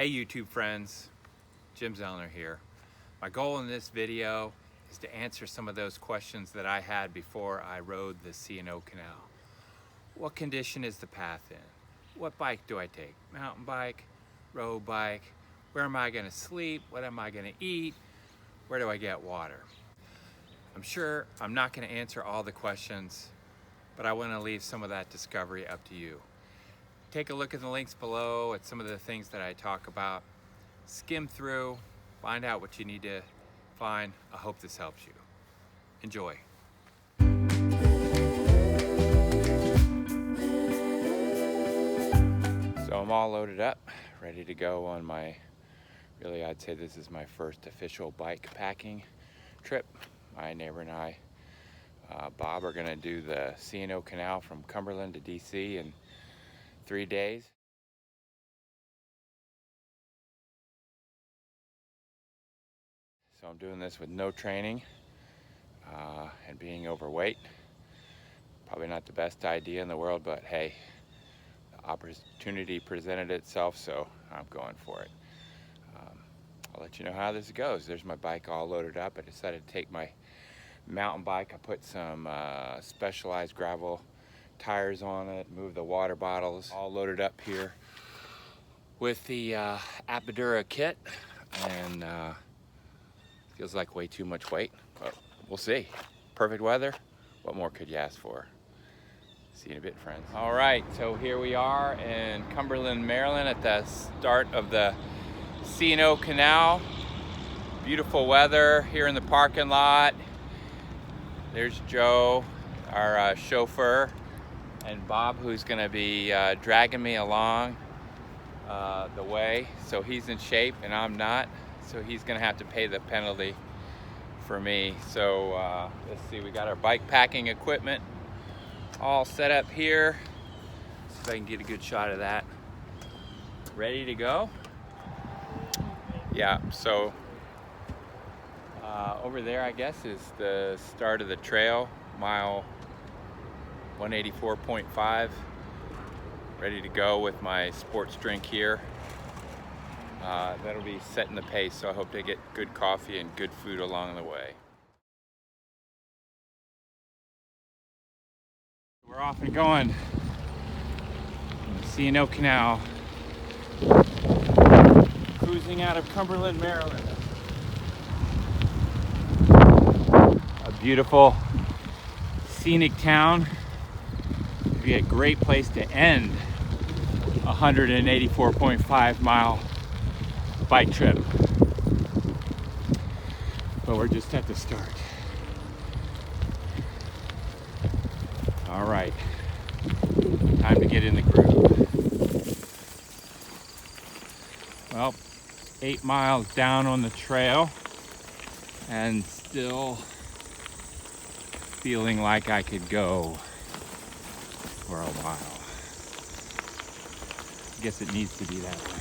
Hey YouTube friends, Jim Zellner here. My goal in this video is to answer some of those questions that I had before I rode the C&O Canal. What condition is the path in? What bike do I take? Mountain bike, road bike? Where am I gonna sleep? What am I gonna eat? Where do I get water? I'm sure I'm not gonna answer all the questions, but I wanna leave some of that discovery up to you. Take a look at the links below at some of the things that I talk about. Skim through, find out what you need to find. I hope this helps you. Enjoy. So I'm all loaded up, ready to go on my, really I'd say this is my first official bike packing trip. My neighbor and I, Bob, are gonna do the C&O Canal from Cumberland to DC in 3 days. So I'm doing this with no training and being overweight. Probably not the best idea in the world, but hey, the opportunity presented itself, so I'm going for it. I'll let you know how this goes. There's my bike all loaded up. I decided to take my mountain bike. I put some specialized gravel tires on it, move the water bottles, all loaded up here with the Apidura kit, and feels like way too much weight, but we'll see. Perfect weather, what more could you ask for? See you in a bit, friends. All right, so here we are in Cumberland, Maryland at the start of the C&O Canal. Beautiful weather here in the parking lot. There's Joe, our chauffeur, and Bob, who's gonna be dragging me along the way. So he's in shape and I'm not, so he's gonna have to pay the penalty for me. So let's see, we got our bike packing equipment all set up here. See if I can get a good shot of that. Ready to go? Yeah, so over there I guess is the start of the trail, mile 184.5. Ready to go with my sports drink here. That'll be setting the pace, so I hope to get good coffee and good food along the way. We're off and going. C&O Canal. Cruising out of Cumberland, Maryland. A beautiful scenic town. It'd be a great place to end a 184.5 mile bike trip. But we're just at the start. All right, time to get in the groove. Well, 8 miles down on the trail and still feeling like I could go for a while. I guess it needs to be that way.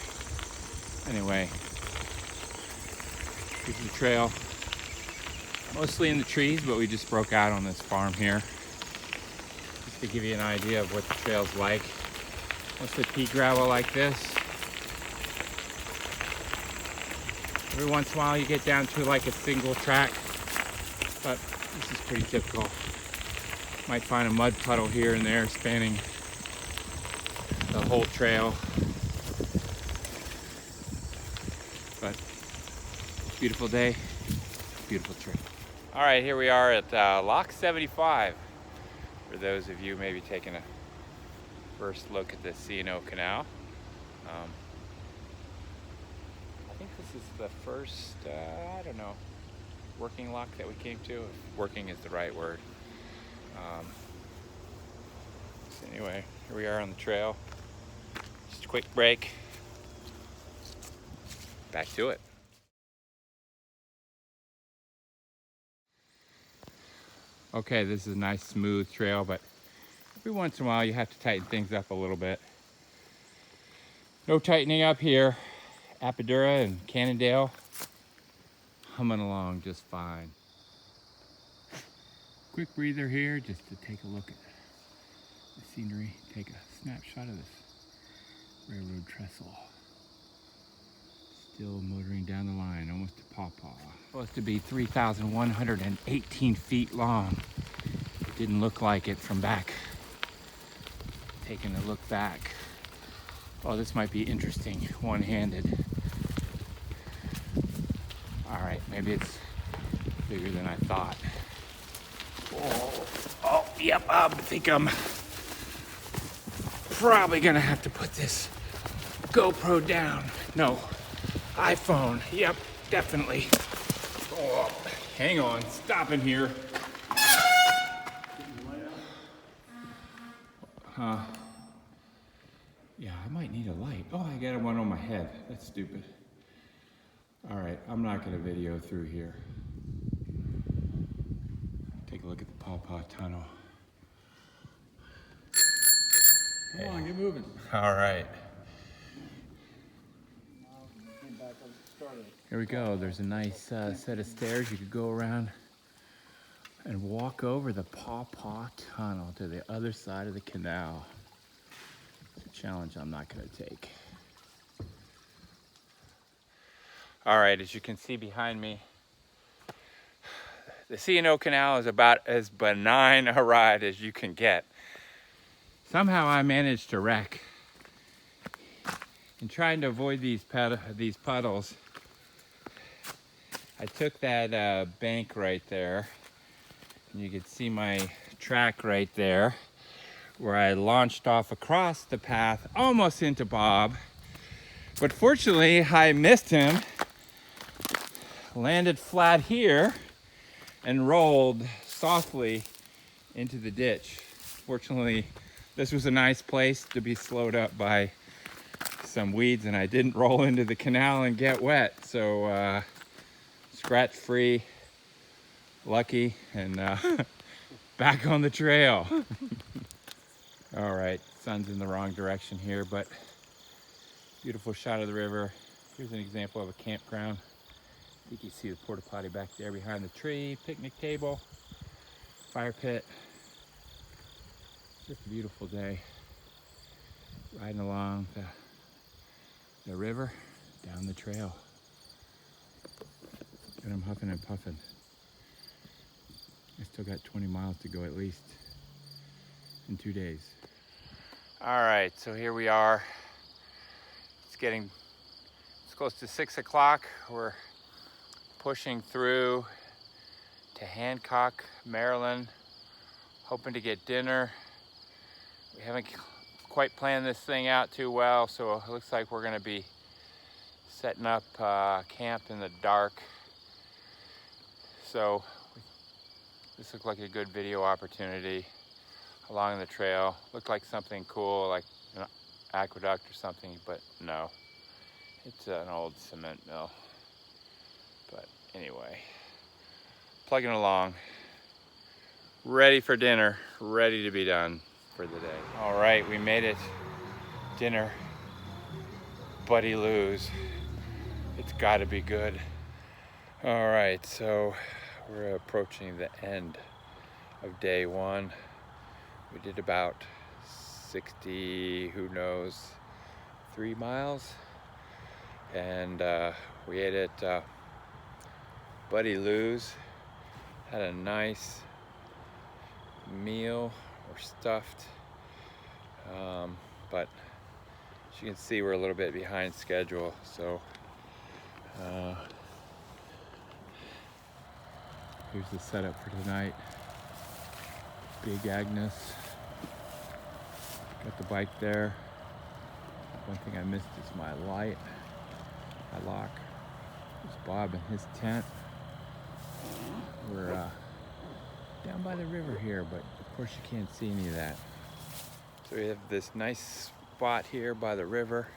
Anyway, this is the trail. Mostly in the trees, but we just broke out on this farm here. Just to give you an idea of what the trail's like. Mostly pea gravel like this. Every once in a while you get down to like a single track, but this is pretty typical. Might find a mud puddle here and there spanning the whole trail. But beautiful day, beautiful trail. All right, here we are at Lock 75. For those of you maybe taking a first look at the C&O Canal. I think this is the first, I don't know, working lock that we came to. If working is the right word. So anyway, here we are on the trail. Just a quick break. Back to it. Okay, this is a nice smooth trail, but every once in a while you have to tighten things up a little bit. No tightening up here. Apidura and Cannondale humming along just fine. Quick breather here just to take a look at the scenery, take a snapshot of this railroad trestle. Still motoring down the line, almost to Pawpaw. Supposed to be 3,118 feet long. It didn't look like it from back. Taking a look back. Oh, this might be interesting, one-handed. All right, maybe it's bigger than I thought. Oh, yep, I think I'm probably gonna have to put this GoPro down. No, iPhone, yep, definitely. Oh, hang on, stopping here. Yeah, I might need a light. Oh, I got one on my head. That's stupid. All right, I'm not gonna video through here. Take a look at the Pawpaw Tunnel. Come on, get moving. All right. Here we go. There's a nice set of stairs. You could go around and walk over the Pawpaw Tunnel to the other side of the canal. It's a challenge I'm not going to take. All right, as you can see behind me, the C&O Canal is about as benign a ride as you can get. Somehow I managed to wreck. In trying to avoid these puddles, I took that bank right there, and you can see my track right there, where I launched off across the path, almost into Bob. But fortunately, I missed him, landed flat here, and rolled softly into the ditch. Fortunately, this was a nice place to be slowed up by some weeds, and I didn't roll into the canal and get wet. So scratch-free, lucky, and back on the trail. All right, sun's in the wrong direction here, but beautiful shot of the river. Here's an example of a campground. You can see the porta potty back there behind the tree, picnic table, fire pit. Just a beautiful day. Riding along the river, down the trail. And I'm huffing and puffing. I still got 20 miles to go at least in 2 days. All right, so here we are. It's close to 6 o'clock. We're pushing through to Hancock, Maryland, hoping to get dinner. We haven't quite planned this thing out too well, so it looks like we're gonna be setting up camp in the dark. So this looked like a good video opportunity along the trail. Looked like something cool, like an aqueduct or something, but no. It's an old cement mill. But anyway, plugging along, ready for dinner, ready to be done for the day. All right, we made it. Dinner, Buddy Lou's. It's gotta be good. All right, so we're approaching the end of day one. We did about 60, who knows, 3 miles. And we ate at Buddy Lou's. Had a nice meal. We're stuffed. But as you can see, we're a little bit behind schedule. So here's the setup for tonight. Big Agnes. Got the bike there. One thing I missed is my light. My lock. There's Bob in his tent. We're down by the river here, but of course you can't see any of that. So we have this nice spot here by the river,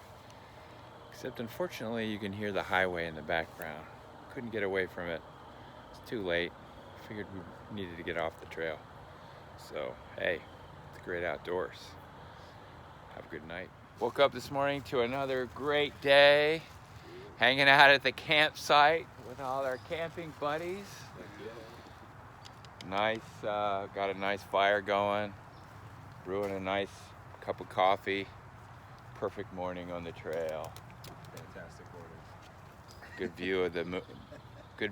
except unfortunately you can hear the highway in the background. Couldn't get away from it. It's too late. Figured we needed to get off the trail. So hey, it's great outdoors. Have a good night. Woke up this morning to another great day, hanging out at the campsite with all our camping buddies. Nice, got a nice fire going, brewing a nice cup of coffee. Perfect morning on the trail. Fantastic morning. Good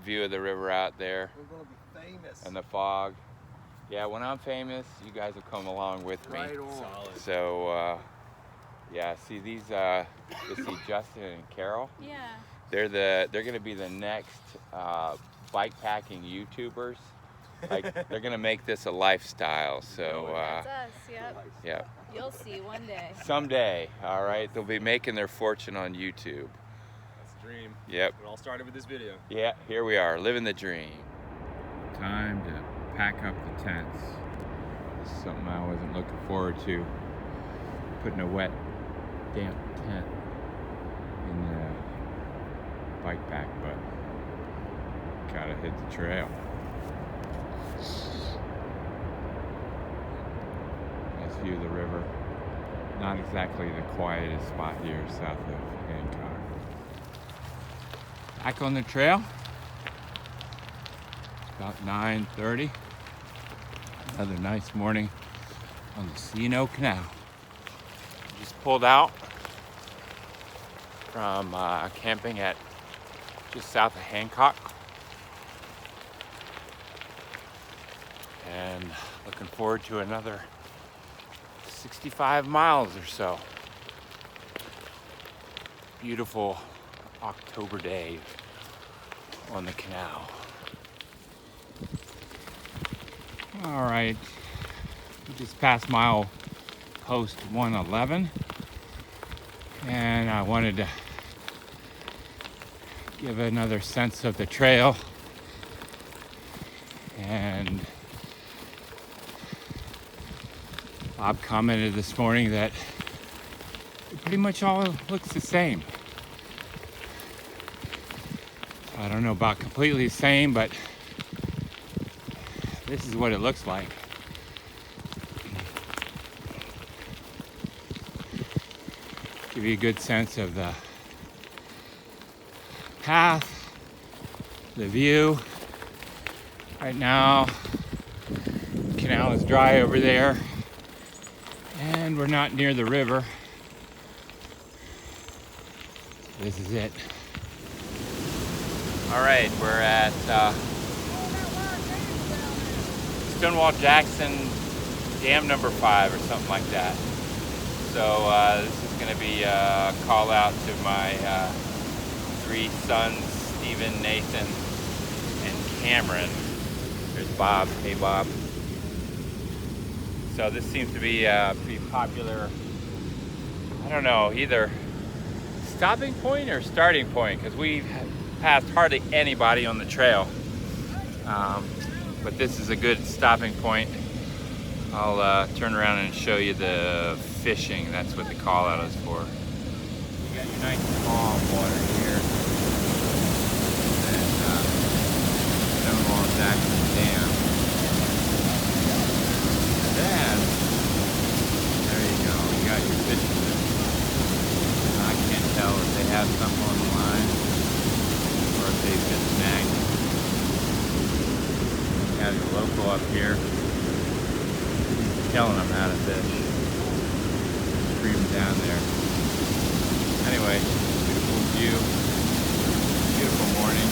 view of the river out there. We're gonna be famous. And the fog. Yeah, when I'm famous, you guys will come along with me. Right on. Solid. So, yeah, see these, you see Justin and Carol? Yeah. They're gonna be the next bike packing YouTubers. Like, they're gonna make this a lifestyle. So, That's us, yep. yeah. You'll see one day. Someday, all right, they'll be making their fortune on YouTube. That's the dream. Yep. It all started with this video. Yeah, here we are, living the dream. Time to pack up the tents. This is something I wasn't looking forward to. Putting a wet, damp tent in the bike pack, but gotta hit the trail. Nice view of the river. Not exactly the quietest spot here south of Hancock. Back on the trail. About 9:30. Another nice morning on the C&O Canal. Just pulled out from camping at just south of Hancock. And looking forward to another 65 miles or so. Beautiful October day on the canal. All right, we just passed mile post 111, and I wanted to give another sense of the trail. And Bob commented this morning that it pretty much all looks the same. I don't know about completely the same, but this is what it looks like. Give you a good sense of the path, the view. Right now, the canal is dry over there, and we're not near the river. This is it. All right, we're at Stonewall Jackson Dam number 5 or something like that. So this is going to be a call out to my 3 sons, Stephen, Nathan, and Cameron. There's Bob. Hey, Bob. So this seems to be a pretty popular, I don't know, either stopping point or starting point, because we've passed hardly anybody on the trail. But this is a good stopping point. I'll turn around and show you the fishing. That's what the call out is for. You got your nice calm water here. And Stonewall Jackson Dam. And then, there you go, you got your fishing. I can't tell if they have something on the line or if they've been snagged. You have your local up here. Telling them how to fish. Stream down there. Anyway, beautiful view. Beautiful morning.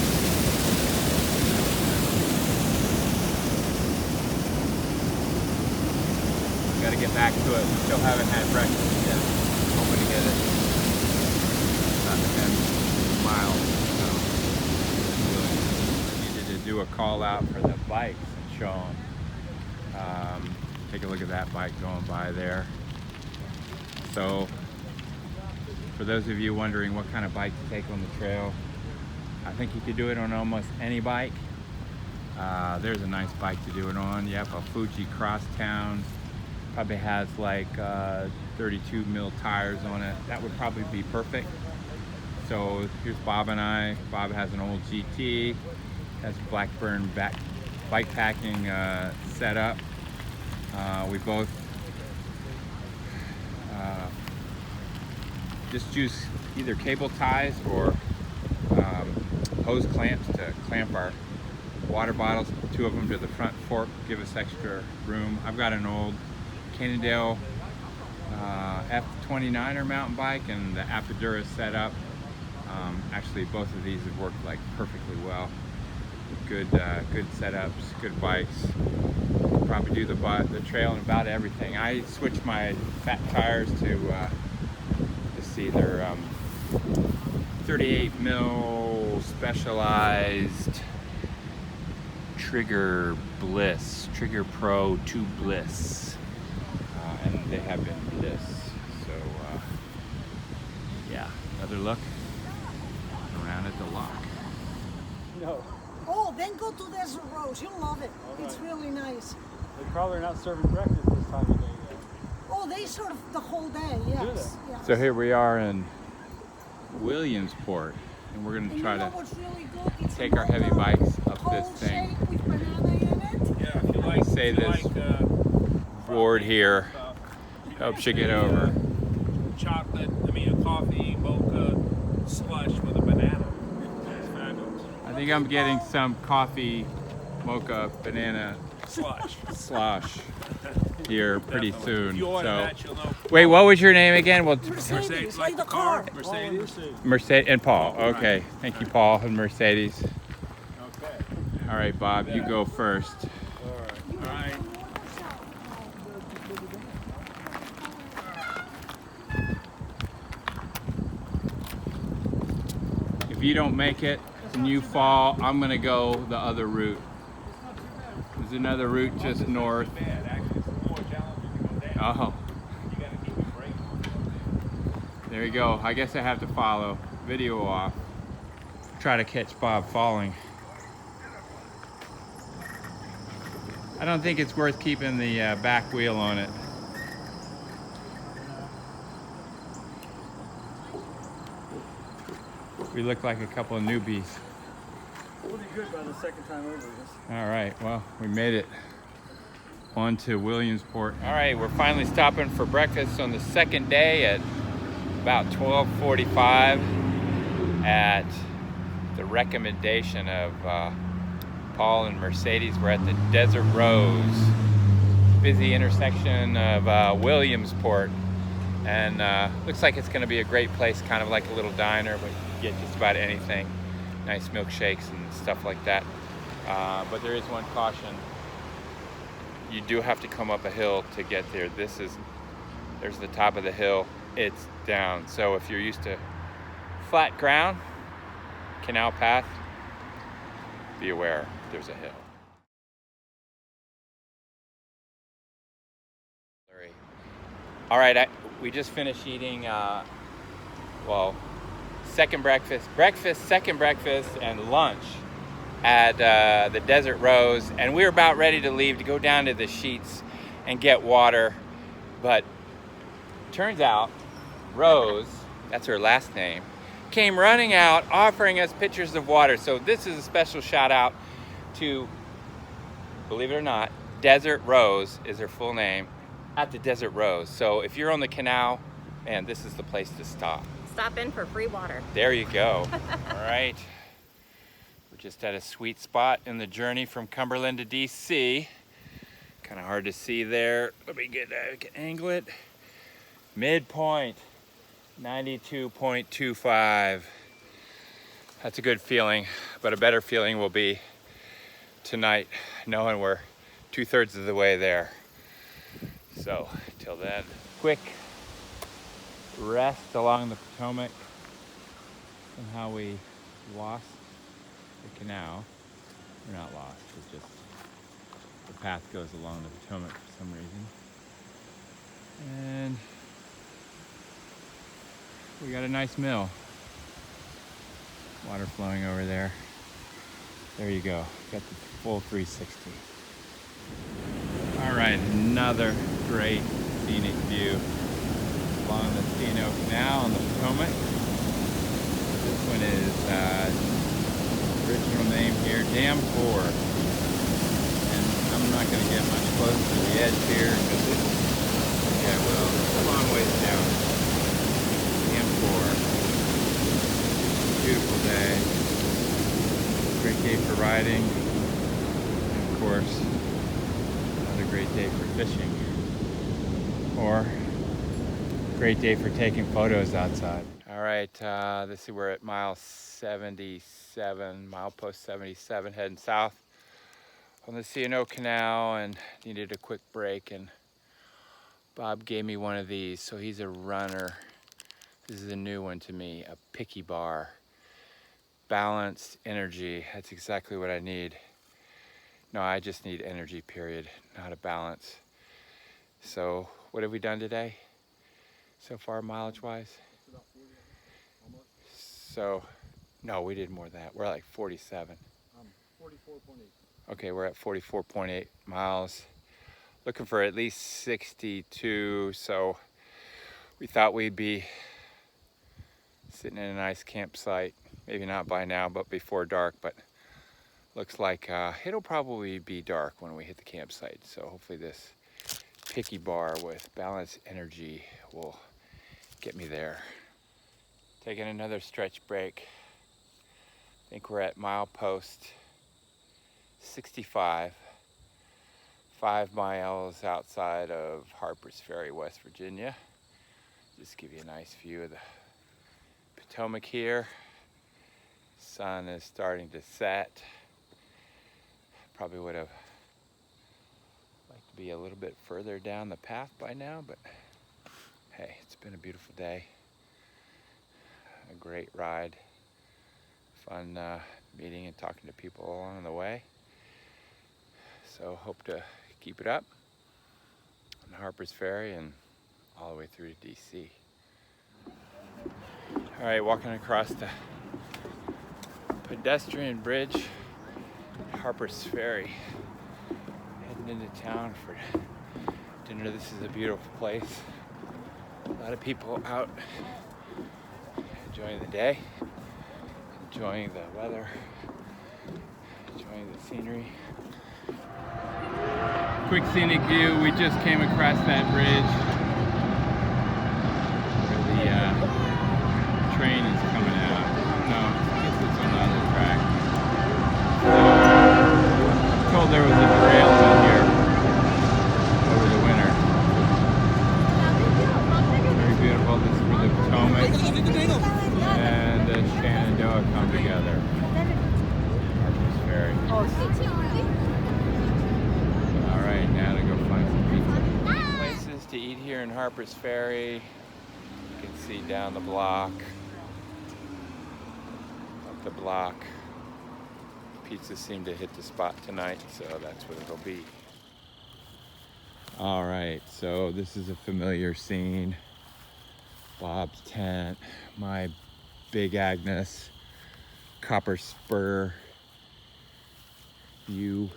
Got to get back to it. We still haven't had breakfast yet. Hoping to get it. About 10 miles. So needed to do a call out for the bikes and show them. Take a look at that bike going by there. So, for those of you wondering what kind of bike to take on the trail, I think you could do it on almost any bike. There's a nice bike to do it on. Yep, a Fuji Crosstown. Probably has like 32 mil tires on it. That would probably be perfect. So here's Bob and I. Bob has an old GT. Has Blackburn bike packing setup. We both just use either cable ties or hose clamps to clamp our water bottles, 2 of them to the front fork, give us extra room. I've got an old Cannondale F29er mountain bike and the Apidura setup. Actually, both of these have worked like perfectly well. Good setups, good bikes. Probably do the trail and about everything. I switched my fat tires to let's see, they're 38 mil specialized Trigger Pro 2 Bliss, and they have been Bliss. So yeah, another look around at the lock. No. Oh, then go to Desert Rose. You'll love it. It's really nice. They probably are not serving breakfast this time of day yet. Oh, they serve the whole day, yes. Yes. So here we are in Williamsport, and we're going to And try you know to what's really good? It's take our heavy bikes up this cold thing. shake with banana in it. Yeah, if you like, Say if you this like board here helps you get over. chocolate, a coffee mocha slush with a banana. It's fabulous. I think I'm getting some coffee mocha banana Slush. slosh here pretty Definitely. soon. If you order So that, you'll know. wait, what was your name again? Well, Mercedes, like the car? Mercedes. Mercedes. Mercedes and Paul. Okay, thank you, Paul and Mercedes. Okay. All right, Bob, you go first. All right. If you don't make it and you fall, I'm gonna go the other route. There's another route just north. Bad. Actually, it's more challenging to go down. Oh, You gotta keep your brake on. there you go. I guess I have to follow. Video off. Try to catch Bob falling. I don't think it's worth keeping the back wheel on it. We look like a couple of newbies. We'll be good by the second time over this. All right, well, we made it on to Williamsport. All right, we're finally stopping for breakfast on the second day at about 12:45 at the recommendation of Paul and Mercedes. We're at the Desert Rose, busy intersection of Williamsport. And looks like it's gonna be a great place, kind of like a little diner, but you get just about anything. Nice milkshakes and stuff like that. But there is one caution. You do have to come up a hill to get there. There's the top of the hill, it's down. So if you're used to flat ground, canal path, be aware there's a hill. All right, we just finished eating, second breakfast, second breakfast, and lunch at the Desert Rose, and we were about ready to leave to go down to the Sheets and get water, but turns out Rose, that's her last name, came running out offering us pitchers of water. So this is a special shout out to, believe it or not, Desert Rose is her full name, at the Desert Rose. So if you're on the canal, man, this is the place to stop. Stop in for free water. There you go. All right. We're just at a sweet spot in the journey from Cumberland to DC. Kind of hard to see there. Let me angle it. Midpoint, 92.25. That's a good feeling, but a better feeling will be tonight, knowing we're 2/3 of the way there. So, till then, quick rest along the Potomac and how we lost the canal. We're not lost, it's just the path goes along the Potomac for some reason. And we got a nice mill. Water flowing over there. There you go, got the full 360. All right, another great scenic view along the C&O Canal on the Potomac. This one is original name here, Dam 4. And I'm not going to get much closer to the edge here because it's a long ways down. Dam 4. Beautiful day. Great day for riding. And of course, great day for fishing, or great day for taking photos outside. All All right, let's see, we're at mile 77, milepost 77, heading south on the C&O Canal, and needed a quick break, and Bob gave me one of these. So he's a runner. This is a new one to me, a picky bar. Balanced energy, that's exactly what I need. No, I just need energy, period, not a balance. So what have we done today so far, mileage-wise? So, no, we did more than that. We're like 47. 44.8. Okay, we're at 44.8 miles. Looking for at least 62, so we thought we'd be sitting in a nice campsite. Maybe not by now, but before dark, but looks like it'll probably be dark when we hit the campsite. So hopefully this picky bar with balanced energy will get me there. Taking another stretch break. I think we're at milepost 65, 5 miles outside of Harpers, Ferry, West Virginia. Just give you a nice view of the Potomac here. Sun is starting to set. Probably would have liked to be a little bit further down the path by now, but hey, it's been a beautiful day. A great ride. Fun meeting and talking to people along the way. So hope to keep it up on Harpers Ferry and all the way through to DC. All right, walking across the pedestrian bridge, Harpers Ferry. Heading into town for dinner. This is a beautiful place. A lot of people out enjoying the day, enjoying the weather, enjoying the scenery. Quick scenic view. We just came across that bridge where the train is coming out. No, I guess it's on the other track. So, told there was a trail in here over the winter. Very beautiful. This is where the Potomac and the Shenandoah come together. Harpers Ferry. All right, now to go find some pizza. Places to eat here in Harpers Ferry. You can see down the block, up the block. Pizzas seem to hit the spot tonight, so that's what it'll be. All right, so this is a familiar scene. Bob's tent, my Big Agnes copper spur view,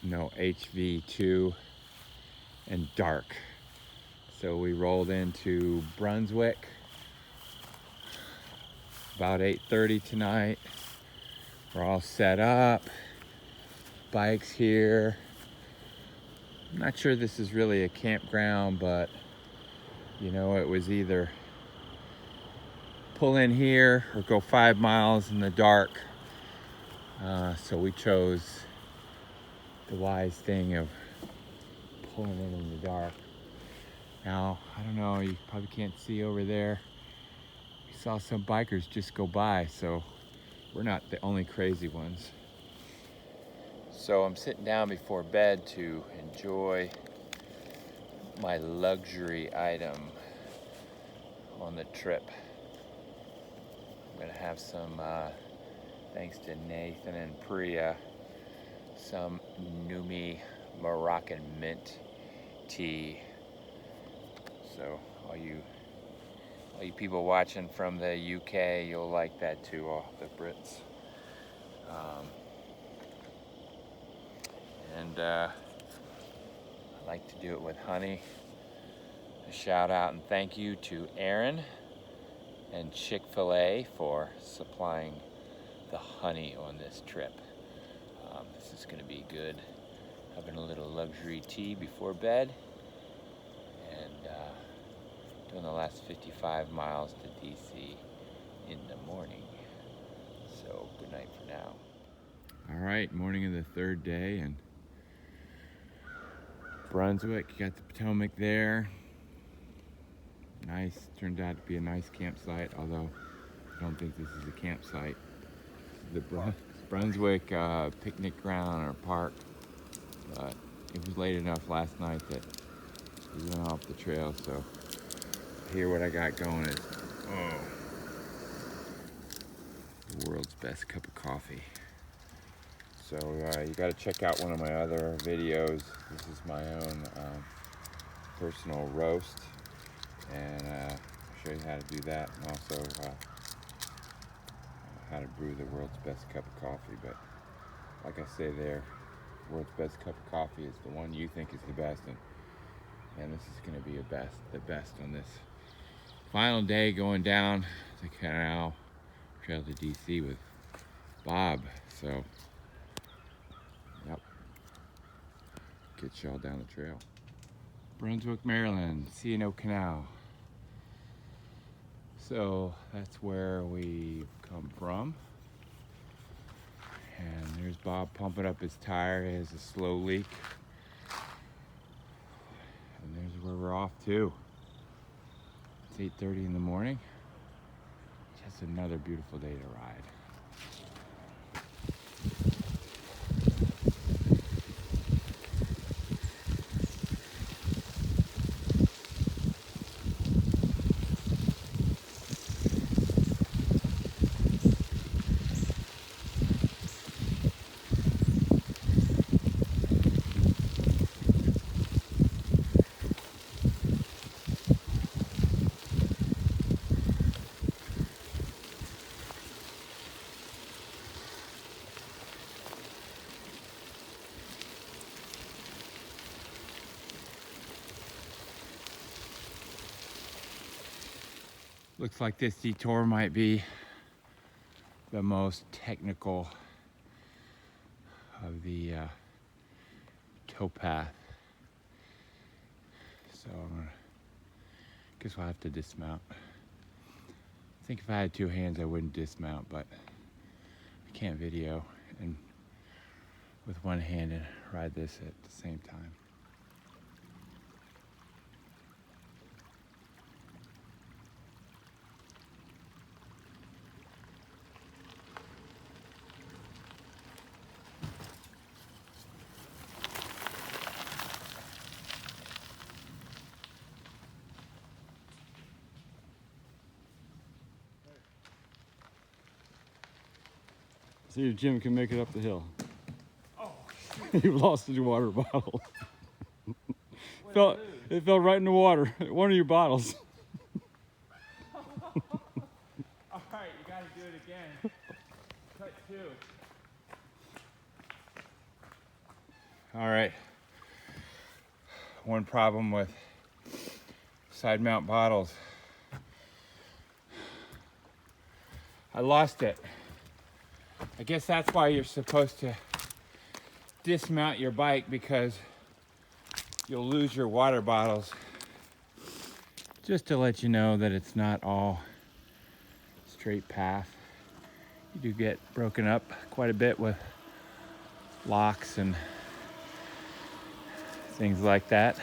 no HV2, and dark. So we rolled into Brunswick about 8:30 tonight. We're all set up, bikes here. I'm not sure this is really a campground, but you know, it was either pull in here or go 5 miles in the dark. So we chose the wise thing of pulling in the dark. Now, I don't know, you probably can't see over there. We saw some bikers just go by, so we're not the only crazy ones. So I'm sitting down before bed to enjoy my luxury item on the trip. I'm gonna have some, thanks to Nathan and Priya, some Numi Moroccan mint tea. So all you people watching from the UK, you'll like that too, all the Brits. I like to do it with honey. A shout out and thank you to Aaron and Chick-fil-A for supplying the honey on this trip. This is going to be good. Having a little luxury tea before bed and doing the last 55 miles to DC in the morning. So good night for now. All right, morning of the third day, and Brunswick, you got the Potomac there. Nice, turned out to be a nice campsite, although I don't think this is a campsite. The Brunswick picnic ground or park, but it was late enough last night that we went off the trail. So here what I got going is the world's best cup of coffee. So you got to check out one of my other videos. This is my own personal roast, and I'll show you how to do that, and also how to brew the world's best cup of coffee. But like I say there, the world's best cup of coffee is the one you think is the best, and this is going to be the best on this final day going down the canal trail to DC with Bob. So yep, get y'all down the trail. Brunswick, Maryland, C&O Canal. So that's where we've come from. And there's Bob pumping up his tire. He has a slow leak. And there's where we're off to. It's 8:30 in the morning. Just another beautiful day to ride. Looks like this detour might be the most technical of the towpath. So guess we'll have to dismount. I think if I had two hands I wouldn't dismount, but I can't video and with one hand and ride this at the same time. See if Jim can make it up the hill. Oh, you lost your water bottle. It fell right in the water. One of your bottles. All right, you got to do it again. Cut two. All right. One problem with side mount bottles. I lost it. I guess that's why you're supposed to dismount your bike, because you'll lose your water bottles. Just to let you know that it's not all straight path. You do get broken up quite a bit with locks and things like that.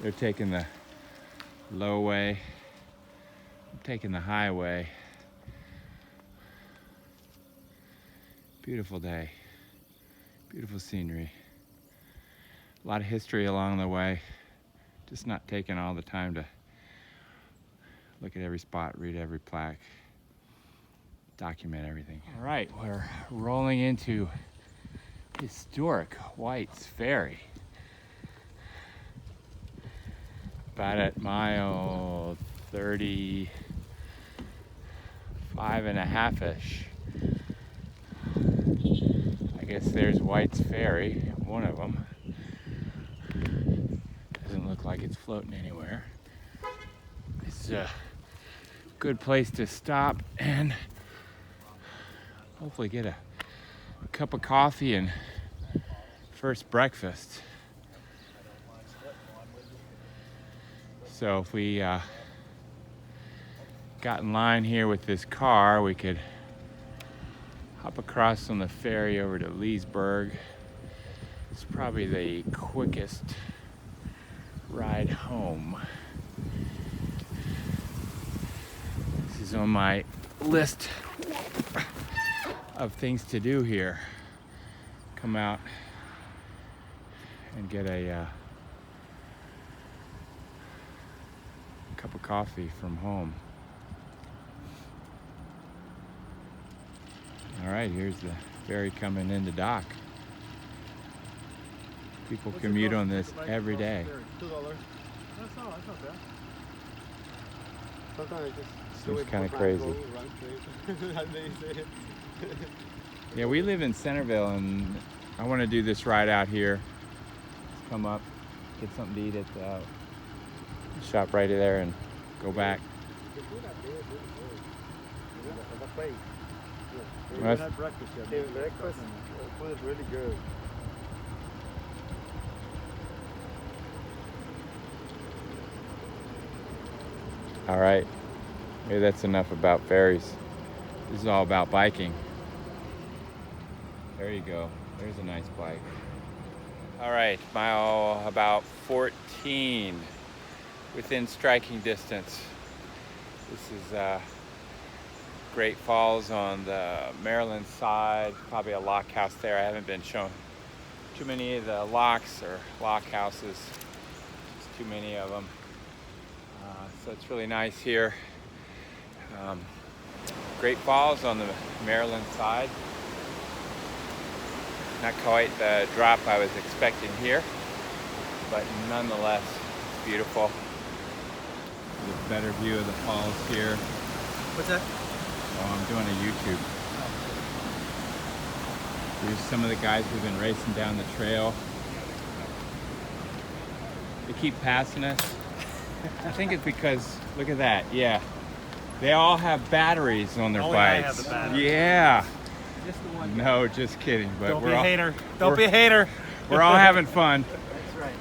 They're taking the low way. I'm taking the highway. Beautiful day, beautiful scenery. A lot of history along the way. Just not taking all the time to look at every spot, read every plaque, document everything. All right, we're rolling into historic White's Ferry. About at mile 35.5-ish. I guess there's White's Ferry, one of them. Doesn't look like it's floating anywhere. It's a good place to stop and hopefully get a cup of coffee and first breakfast. So if we got in line here with this car, we could hop across on the ferry over to Leesburg. It's probably the quickest ride home. is on my list of things to do here. Come out and get a cup of coffee from home. All right, here's the ferry coming into dock. People commute on this every day. $2. That's not bad. Sometimes I just Seems kind of crazy. Yeah, we live in Centerville, and I want to do this ride out here. Just come up, get something to eat at the shop right there, and go back. We haven't had breakfast yet. Breakfast? Food is really good. All right, maybe that's enough about ferries. This is all about biking. There you go. There's a nice bike. All right, mile about 14, within striking distance. This is Great Falls on the Maryland side. Probably a lock house there. I haven't been shown too many of the locks or lock houses. Just too many of them. So it's really nice here. Great Falls on the Maryland side. Not quite the drop I was expecting here, but nonetheless, it's beautiful. There's a better view of the falls here. What's that? Oh, I'm doing a YouTube. Here's some of the guys who've been racing down the trail. They keep passing us. I think it's because, look at that, yeah. They all have batteries on their Only I bikes. have the batteries. Yeah. Just the one. No, just kidding. But Don't we're be a all, hater. Don't be a hater. We're all having fun. That's right.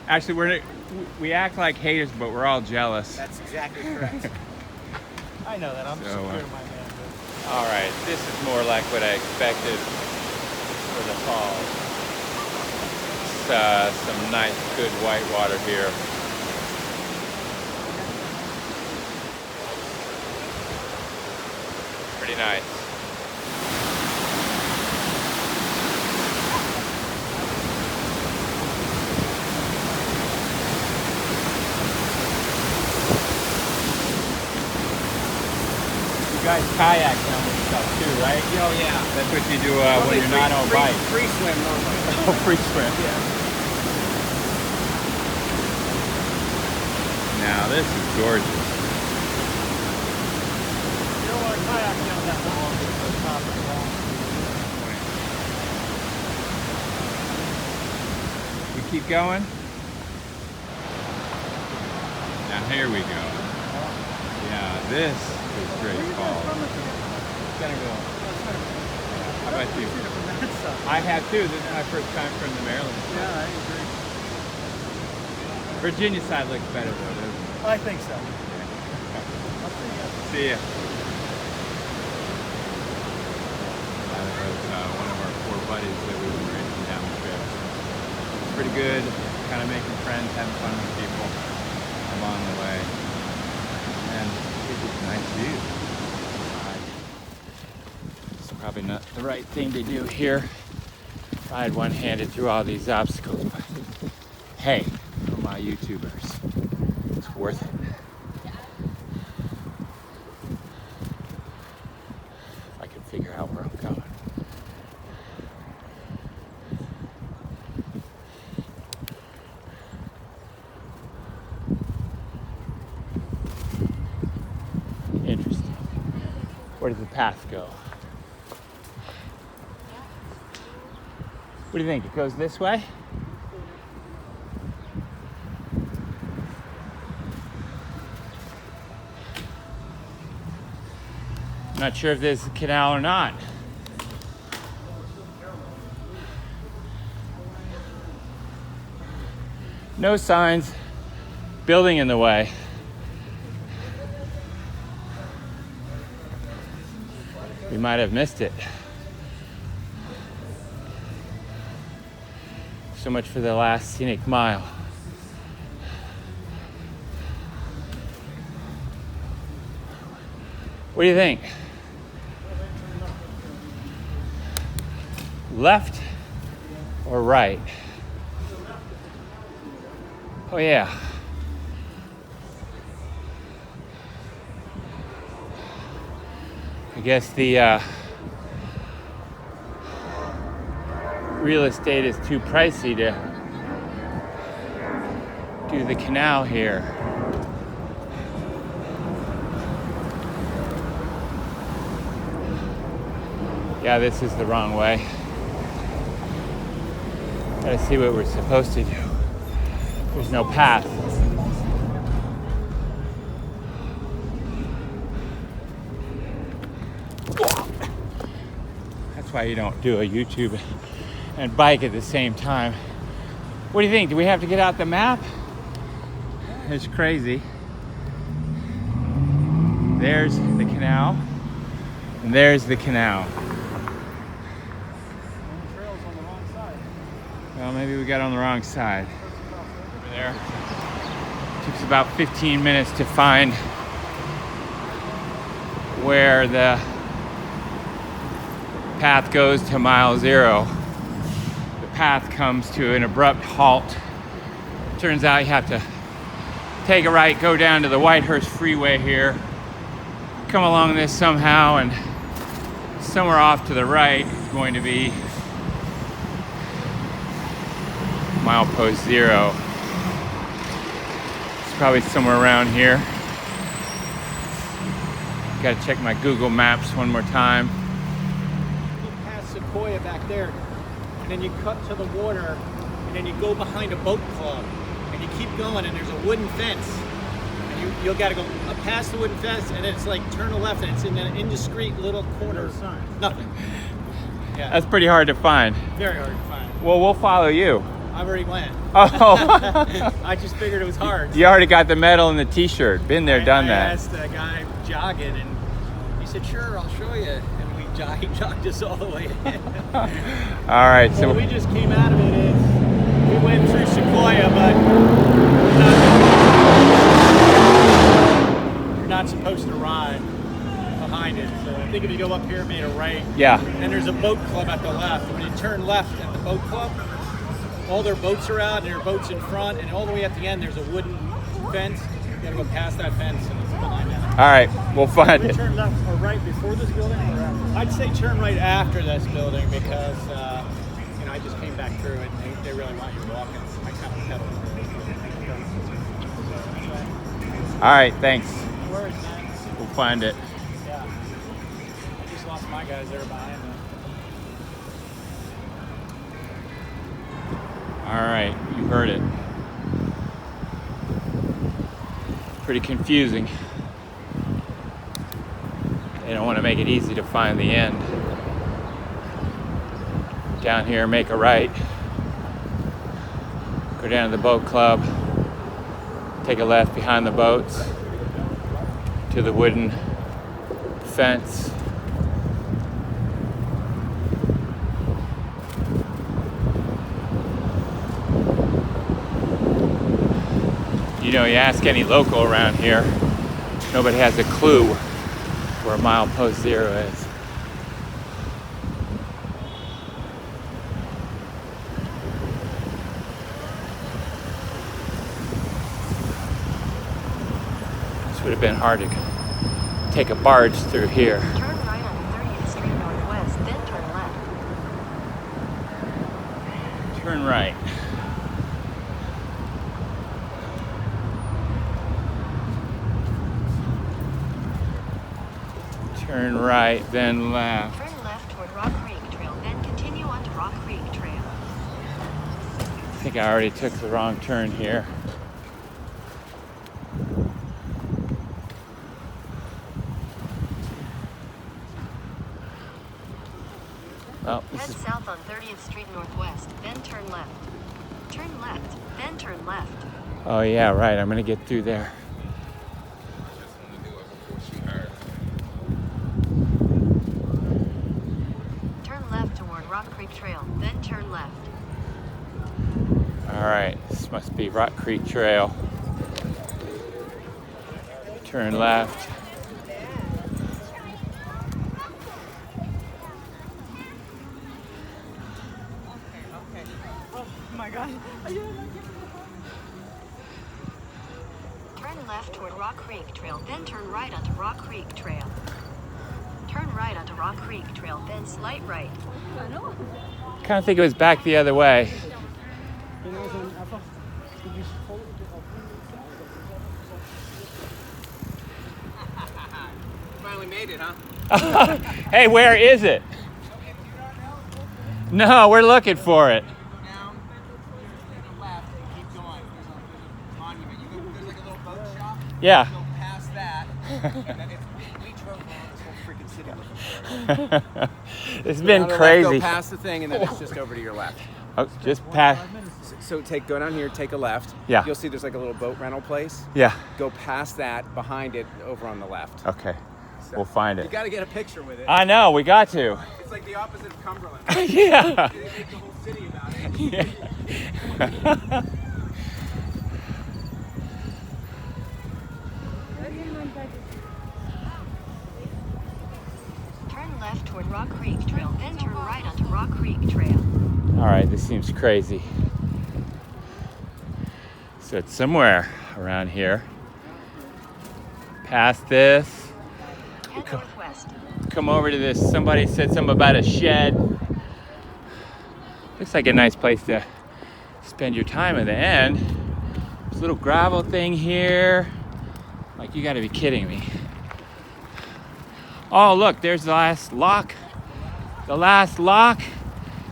Actually, we act like haters, but we're all jealous. That's exactly correct. I know that. I'm So, secure in my manhood. All right, this is more like what I expected for the falls. It's, some nice, good white water here. Pretty nice. You guys kayak down this stuff too, right? Oh yeah. That's what you do when you're not on bike. Free swim normally. Oh, free swim. Yeah. Now this is gorgeous. You don't want to kayak down that long to the top of the wall. We keep going. Now here we go. Yeah, this is Great Falls. Centerville. How about you? I have too. This is my first time from the Maryland side. Yeah, I agree. Virginia side looks better though, doesn't it? I think so. See ya. That was one of our four buddies that we were racing down the trail. It's pretty good, kind of making friends, having fun with people along the way. And it's a nice view. It's probably not the right thing to do here. Ride one-handed through all these obstacles, but hey, for my YouTubers, it's worth it. If I can figure out where I'm going. Interesting. Where does the path go? What do you think? It goes this way? Not sure if there's a canal or not. No signs. Building in the way. We might have missed it. So much for the last scenic mile. What do you think? Left or right? Oh yeah. I guess the real estate is too pricey to do the canal here. Yeah, this is the wrong way. Gotta see what we're supposed to do. There's no path. That's why you don't do a YouTube and bike at the same time. What do you think? Do we have to get out the map? It's crazy. There's the canal, and there's the canal. Well, maybe we got on the wrong side. Over there. Took us about 15 minutes to find where the path goes to mile 0. The path comes to an abrupt halt. Turns out you have to take a right, go down to the Whitehurst Freeway here, come along this somehow, and somewhere off to the right is going to be milepost 0. It's probably somewhere around here. Gotta check my Google Maps one more time. You pass Sequoia back there, and then you cut to the water, and then you go behind a boat club, and you keep going, and there's a wooden fence. And you'll gotta go past the wooden fence, and then it's like turn left, and it's in an indiscreet little corner. No sign. Nothing. Yeah, That's pretty hard to find. very hard to find. Well, we'll follow you. I've already went. Oh, I just figured it was hard. you already got the medal and the t-shirt. Been there, done I that. asked the guy jogging, and he said, "Sure, I'll show you." And he jogged us all the way in. All right, So so we just came out of it is we went through Sequoia, but you're not supposed to ride behind it. So I think if you go up here, made a right. yeah. And there's a boat club at the left. When you turn left at the boat club, all their boats are out, and there are boats in front, and all the way at the end, there's a wooden fence. You gotta go past that fence, and it's behind that. All right, we'll find We it. turn left or right before this building, or after? I'd say turn right after this building because I just came back through it. And they really want you walking. I kind of pedaled. All right, thanks. No worries, man. We'll find it. Yeah. I just lost my guys there behind me. All right, you heard it. Pretty confusing. They don't want to make it easy to find the end. Down here, make a right. Go down to the boat club. Take a left behind the boats to the wooden fence. You know, you ask any local around here, nobody has a clue where milepost 0 is. This would have been hard to take a barge through here. Turn right on 30th Street Northwest, then turn left. Turn right. Turn right, then left. Turn left toward Rock Creek Trail, then continue onto Rock Creek Trail. I think I already took the wrong turn here. Well, this Head is south on 30th Street Northwest, then turn left. Turn left, then turn left. oh yeah, right. I'm gonna get through there. Turn left toward Rock Creek Trail, then turn left. All right, this must be Rock Creek Trail. Turn left. left toward Rock Creek Trail, then turn right onto Rock Creek Trail. Turn right onto Rock Creek Trail, then slight right. Kind of think it was back the other way. Finally made it, huh? Hey, where is it? No, we're looking for it. Go down, take a left, and keep going. There's a monument. There's like a little boat shop. Yeah. Go past that, and then we drove around this whole freaking city looking for it. It's been On the left, crazy. go past the thing, and then it's just over to your left. Oh, just past. So go down here, take a left. Yeah. You'll see there's like a little boat rental place. Yeah. Go past that, behind it, over on the left. Okay. So, We'll find You it. got to get a picture with it. I know, we got to. It's like the opposite of Cumberland. Yeah. They make the whole city about it. Yeah. Turn left toward Rock Creek Trail, then turn right onto Rock Creek Trail. All right, this seems crazy. So it's somewhere around here. Past this. Head northwest. Come over to this. Somebody said something about a shed. Looks like a nice place to spend your time at the end. There's a little gravel thing here. Like, you gotta be kidding me. Oh, look, there's the last lock. The last lock.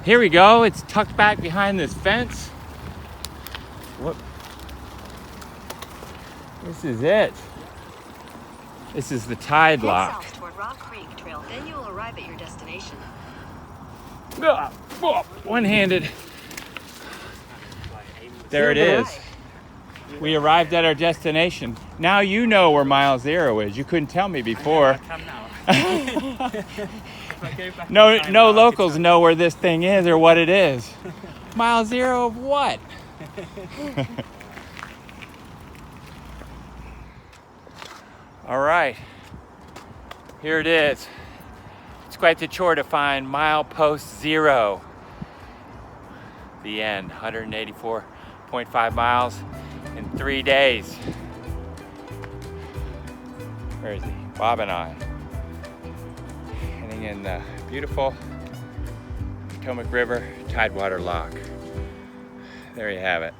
Here we go. It's tucked back behind this fence. Whoop. This is it. This is the tide Head lock. south toward Rock Creek Trail, then you will arrive at your destination. Ah, oh, one-handed. There it is. We arrived at our destination. Now you know where mile 0 is. You couldn't tell me before. No locals know where this thing is or what it is. Mile 0 of what? All right, here it is. It's quite the chore to find milepost 0. The end, 184.5 miles in 3 days. Where is he? Bob and I. Heading in the beautiful Potomac River Tidewater Lock. There you have it.